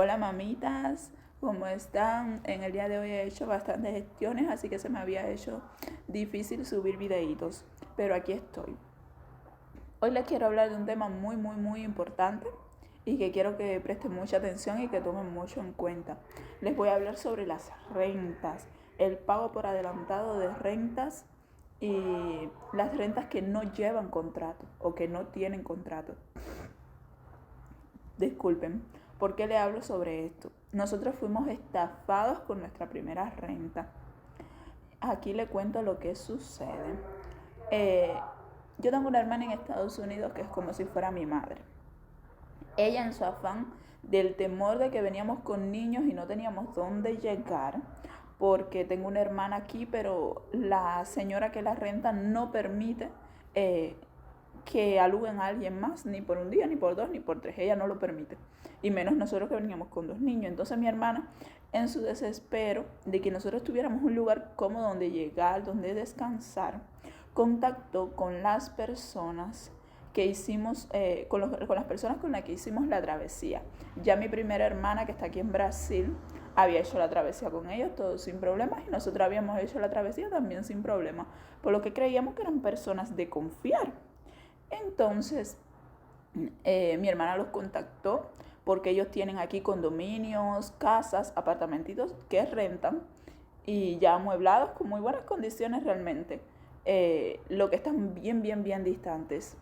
Hola mamitas, ¿cómo están? En el día de hoy he hecho bastantes gestiones, así que se me había hecho difícil subir videitos, pero aquí estoy. Hoy les quiero hablar de un tema muy importante y que quiero que presten mucha atención y que tomen mucho en cuenta. Les voy a hablar sobre las rentas, el pago por adelantado de rentas y las rentas que no llevan contrato o que no tienen contrato. Disculpen, ¿por qué le hablo sobre esto? Nosotros fuimos estafados con nuestra primera renta. Aquí le cuento lo que sucede. Eh, yo tengo una hermana en Estados Unidos que es como si fuera mi madre. Ella, en su afán del temor de que veníamos con niños y no teníamos dónde llegar, porque tengo una hermana aquí, pero la señora que la renta no permite que aluguen a alguien más, ni por un día, ni por dos, ni por tres. Ella no lo permite. Y menos nosotros que veníamos con dos niños. Entonces mi hermana, en su desespero de que nosotros tuviéramos un lugar cómodo donde llegar, donde descansar, contactó con las personas que hicimos, con las personas con las que hicimos la travesía. Ya mi primera hermana, que está aquí en Brasil, había hecho la travesía con ellos, todo sin problemas, y nosotros habíamos hecho la travesía también sin problemas, por lo que creíamos que eran personas de confiar. Entonces, mi hermana los contactó porque ellos tienen aquí condominios, casas, apartamentitos que rentan y ya amueblados con muy buenas condiciones realmente. Lo que están bien distantes.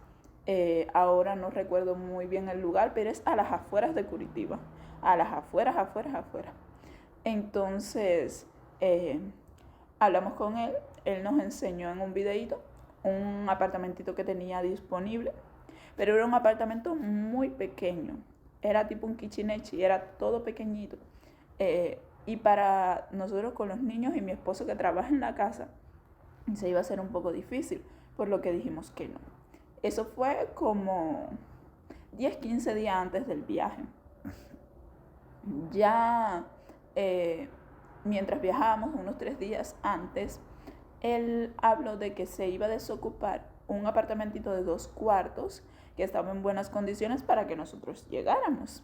Ahora no recuerdo muy bien el lugar, pero es a las afueras de Curitiba. A las afueras. Entonces, eh, hablamos con él nos enseñó en un videito un apartamentito que tenía disponible, pero era un apartamento muy pequeño, era tipo un kitchenechi, era todo pequeñito. Y para nosotros con los niños y mi esposo que trabaja en la casa, se iba a hacer un poco difícil, por lo que dijimos que no. Eso fue como 10-15 días antes del viaje. Ya mientras viajábamos, unos 3 días antes, él habló de que se iba a desocupar un apartamentito de 2 cuartos que estaba en buenas condiciones para que nosotros llegáramos.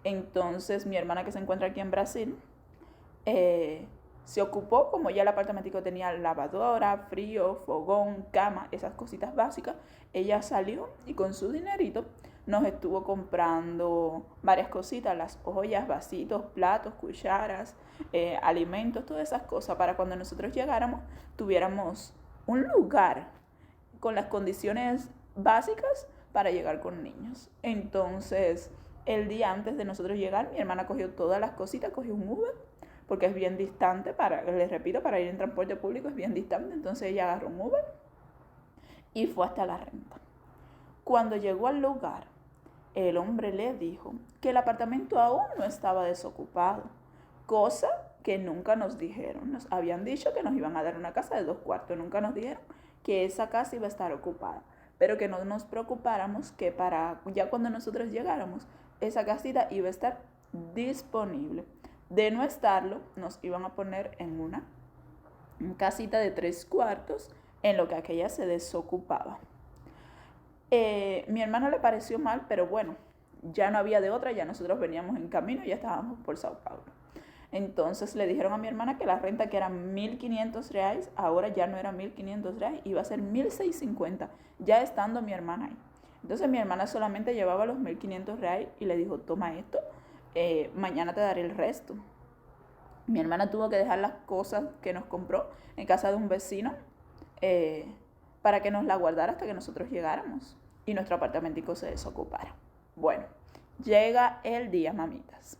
Entonces mi hermana, que se encuentra aquí en Brasil, se ocupó, como ya el apartamentico tenía lavadora, frío, fogón, cama, esas cositas básicas. Ella salió y con su dinerito nos estuvo comprando varias cositas, las ollas, vasitos, platos, cucharas, alimentos, todas esas cosas, para cuando nosotros llegáramos tuviéramos un lugar con las condiciones básicas para llegar con niños. Entonces, el día antes de nosotros llegar, mi hermana cogió todas las cositas, cogió un Uber, porque es bien distante, les repito, para ir en transporte público es bien distante. Entonces ella agarró un Uber y fue hasta la renta. Cuando llegó al lugar, el hombre le dijo que el apartamento aún no estaba desocupado, cosa que nunca nos dijeron. Nos habían dicho que nos iban a dar una casa de 2 cuartos, nunca nos dijeron que esa casa iba a estar ocupada, pero que no nos preocupáramos, que para ya cuando nosotros llegáramos, esa casita iba a estar disponible. De no estarlo, nos iban a poner en una casita de 3 cuartos en lo que aquella se desocupaba. Mi hermano le pareció mal, pero bueno, ya no había de otra, ya nosotros veníamos en camino y ya estábamos por Sao Paulo. Entonces le dijeron a mi hermana que la renta, que eran 1.500 reales, ahora ya no era 1.500 reales, iba a ser 1.650, ya estando mi hermana ahí. Entonces mi hermana solamente llevaba los 1.500 reales y le dijo: toma esto, mañana te daré el resto. Mi hermana tuvo que dejar las cosas que nos compró en casa de un vecino, para que nos la guardara hasta que nosotros llegáramos y nuestro apartamentico se desocupara. Bueno, llega el día, mamitas,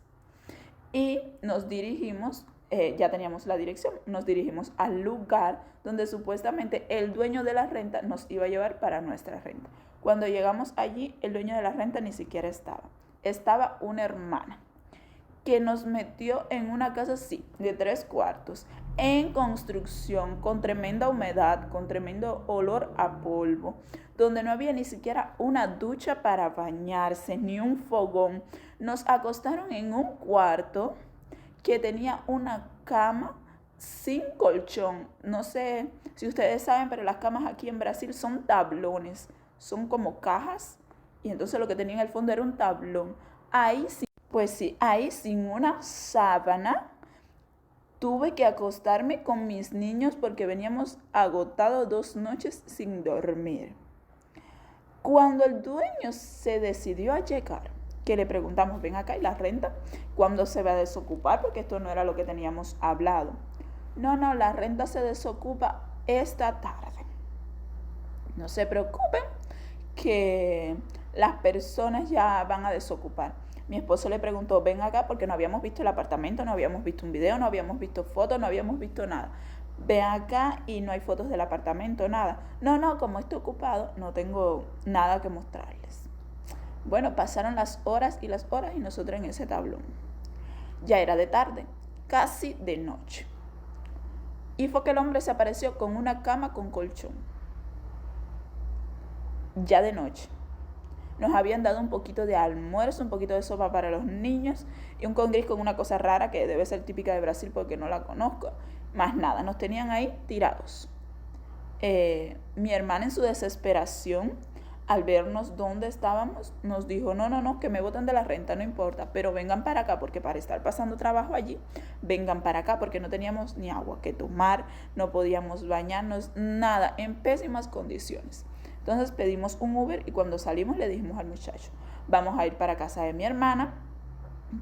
y nos dirigimos, ya teníamos la dirección, nos dirigimos al lugar donde supuestamente el dueño de la renta nos iba a llevar para nuestra renta. Cuando llegamos allí, el dueño de la renta ni siquiera estaba una hermana que nos metió en una casa así, de 3 cuartos, en construcción, con tremenda humedad, con tremendo olor a polvo, donde no había ni siquiera una ducha para bañarse, ni un fogón. Nos acostaron en un cuarto que tenía una cama sin colchón. No sé si ustedes saben, pero las camas aquí en Brasil son tablones, son como cajas, y entonces lo que tenía en el fondo era un tablón. Ahí sí Pues sí, ahí sin una sábana tuve que acostarme con mis niños porque veníamos agotados 2 noches sin dormir. Cuando el dueño se decidió a llegar, que le preguntamos, ven acá, ¿y la renta? ¿Cuándo se va a desocupar? Porque esto no era lo que teníamos hablado. No, la renta se desocupa esta tarde. No se preocupen que las personas ya van a desocupar. Mi esposo le preguntó, ven acá, porque no habíamos visto el apartamento, no habíamos visto un video, no habíamos visto fotos, no habíamos visto nada. Ven acá y no hay fotos del apartamento, nada. No, como estoy ocupado, no tengo nada que mostrarles. Bueno, pasaron las horas y nosotros en ese tablón. Ya era de tarde, casi de noche. Y fue que el hombre se apareció con una cama con colchón. Ya de noche. Nos habían dado un poquito de almuerzo, un poquito de sopa para los niños y un congris con una cosa rara que debe ser típica de Brasil porque no la conozco. Más nada, nos tenían ahí tirados. Mi hermana en su desesperación, al vernos dónde estábamos, nos dijo, no, que me botan de la renta, no importa, pero vengan para acá porque para estar pasando trabajo allí, vengan para acá porque no teníamos ni agua que tomar, no podíamos bañarnos, nada, en pésimas condiciones. Entonces pedimos un Uber y cuando salimos le dijimos al muchacho, vamos a ir para casa de mi hermana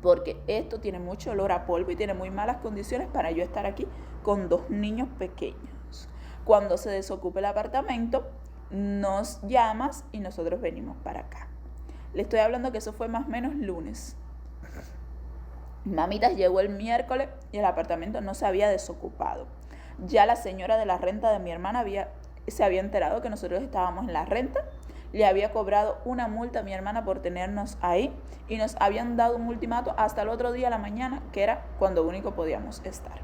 porque esto tiene mucho olor a polvo y tiene muy malas condiciones para yo estar aquí con 2 niños pequeños. Cuando se desocupe el apartamento, nos llamas y nosotros venimos para acá. Le estoy hablando que eso fue más o menos lunes. Mamitas, llegó el miércoles y el apartamento no se había desocupado. Ya la señora de la renta de mi hermana se había enterado que nosotros estábamos en la renta, le había cobrado una multa a mi hermana por tenernos ahí y nos habían dado un ultimato hasta el otro día a la mañana, que era cuando único podíamos estar.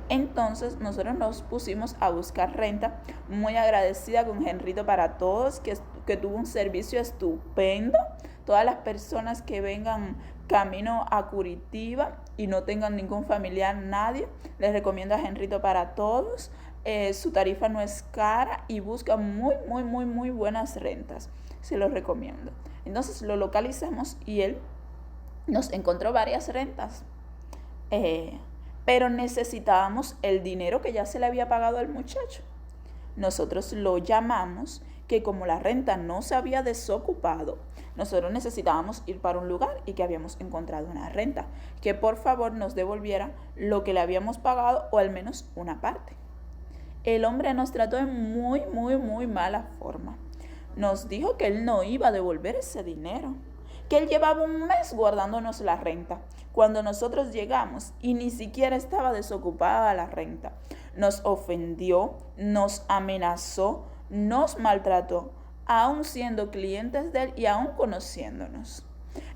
Entonces nosotros nos pusimos a buscar renta, muy agradecida con Henrito para Todos, que tuvo un servicio estupendo. Todas las personas que vengan camino a Curitiba y no tengan ningún familiar, nadie, les recomiendo a Henrito para Todos. Su tarifa no es cara y busca muy buenas rentas. Se los recomiendo. Entonces lo localizamos y él nos encontró varias rentas. Pero necesitábamos el dinero que ya se le había pagado al muchacho. Nosotros lo llamamos, que como la renta no se había desocupado, nosotros necesitábamos ir para un lugar y que habíamos encontrado una renta, que por favor nos devolviera lo que le habíamos pagado o al menos una parte. El hombre nos trató en muy mala forma. Nos dijo que él no iba a devolver ese dinero, que él llevaba un mes guardándonos la renta, cuando nosotros llegamos y ni siquiera estaba desocupada la renta. Nos ofendió, nos amenazó, nos maltrató, aún siendo clientes de él y aún conociéndonos.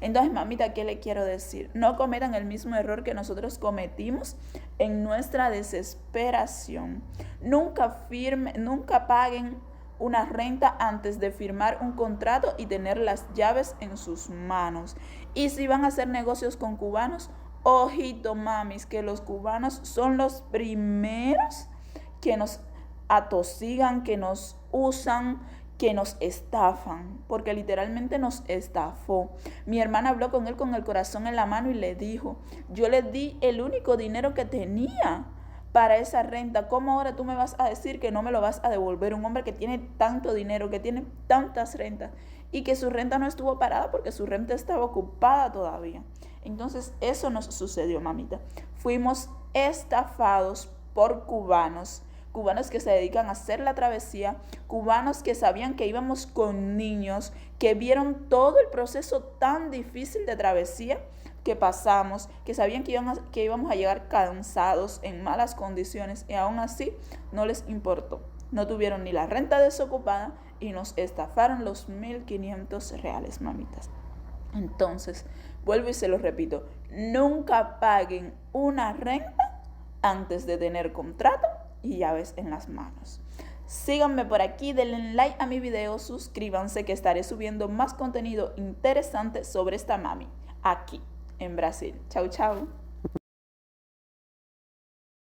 Entonces, mamita, ¿qué le quiero decir? No cometan el mismo error que nosotros cometimos en nuestra desesperación. Nunca paguen una renta antes de firmar un contrato y tener las llaves en sus manos. Y si van a hacer negocios con cubanos, ojito, mamis, que los cubanos son los primeros que nos atosigan, que nos usan, que nos estafan, porque literalmente nos estafó. Mi hermana habló con él con el corazón en la mano y le dijo, yo le di el único dinero que tenía para esa renta. ¿Cómo ahora tú me vas a decir que no me lo vas a devolver? Un hombre que tiene tanto dinero, que tiene tantas rentas y que su renta no estuvo parada porque su renta estaba ocupada todavía. Entonces eso nos sucedió, mamita. Fuimos estafados por cubanos que se dedican a hacer la travesía, cubanos que sabían que íbamos con niños, que vieron todo el proceso tan difícil de travesía que pasamos, que sabían que íbamos a llegar cansados, en malas condiciones, y aún así no les importó. No tuvieron ni la renta desocupada y nos estafaron los 1.500 reales, mamitas. Entonces, vuelvo y se lo repito, nunca paguen una renta antes de tener contrato y llaves en las manos. Síganme por aquí, denle like a mi video, suscríbanse que estaré subiendo más contenido interesante sobre esta mami aquí en Brasil. Chau.